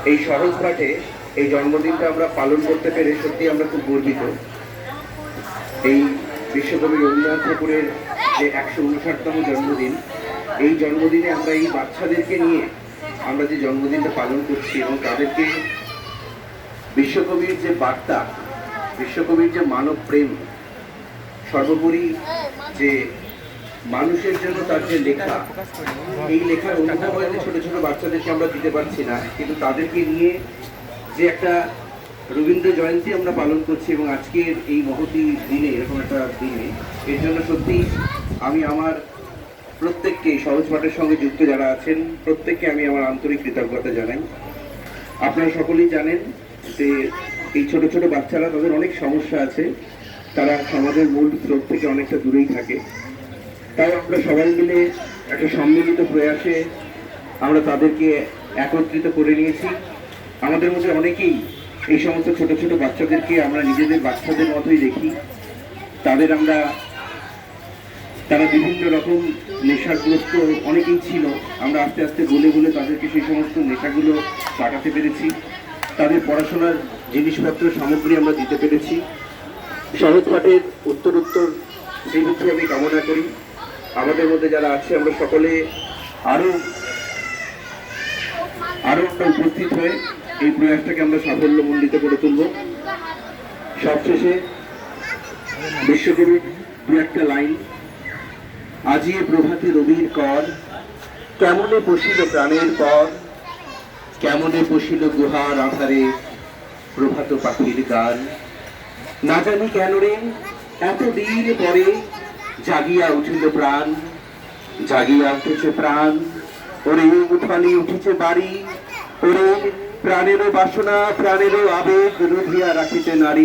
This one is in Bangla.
এই সহজঘাটে এই জন্মদিনটা আমরা পালন করতে পেরে সত্যি আমরা খুব গর্বিত। এই বিশ্বকবি রবীন্দ্রনাথ ঠাকুরের যে 159তম জন্মদিন, এই জন্মদিনে আমরা এই বাচ্চাদেরকে নিয়ে আমরা যে জন্মদিনটা পালন করছি এবং তাদেরকে বিশ্বকবির যে বার্তা, বিশ্বকবির যে মানব প্রেম, সর্বোপরি যে মানুষের জন্য তার যে লেখা, এই লেখার অনুভব হয়তো ছোট ছোট বাচ্চাদেরকে আমরা দিতে পারছি না, কিন্তু তাদেরকে নিয়ে যে একটা রবীন্দ্র জয়ন্তী আমরা পালন করছি এবং আজকের এই মহতী দিনে, এরকম একটা দিনে, এর জন্য সত্যি আমি আমার প্রত্যেককে, সহজ পাঠের সঙ্গে যুক্ত যারা আছেন প্রত্যেককে আমি আমার আন্তরিক কৃতজ্ঞতা জানাই। আপনারা সকলেই জানেন যে এই ছোট ছোট বাচ্চারা, তাদের অনেক সমস্যা আছে, তারা সমাজের মূল স্রোত থেকে অনেকটা দূরেই থাকে। তাই আমরা সবাই মিলে একটা সম্মিলিত প্রয়াসে আমরা তাদেরকে একত্রিত করে নিয়েছি। আমাদের মধ্যে অনেকেই এই সমস্ত ছোট ছোট বাচ্চাদেরকে আমরা নিজেদের বাচ্চাদের মতোই দেখি। তারা বিভিন্ন রকম নেশাগ্রস্ত অনেকেই ছিল, আমরা আস্তে আস্তে বলে বলে তাদেরকে সেই সমস্ত নেশাগুলো কাটাতে পেরেছি। তাদের পড়াশোনার জিনিসপত্র সামগ্রী আমরা দিতে পেরেছি। সহজ পাঠের উত্তরোত্তর শ্রীবৃদ্ধি আমি কামনা করি। আমাদের মধ্যে যারা আছে আমরা সকলে আরো আমরা উপস্থিত হয়ে এই প্রয়াসটাকে আমরা সাফল্যমণ্ডিত করে তুলব। সবশেষে বিশ্বকবির দু একটা লাইন: আজিয়ে প্রভাতে রবির কর, কেমনে পশিল প্রাণের পর, কেমনে পশিল গুহার আধারে প্রভাত পাখির গান। না জানি কেন রে এতদিন পরে জাগিয়া উঠিল প্রাণ, জাগিয়া উঠেছে প্রাণ, ওরে উঠানি উঠেছে বাড়ি, ওরে প্রাণেরও বাসনা প্রাণেরও আবেগ রুধিয়া রাখিতে নারী।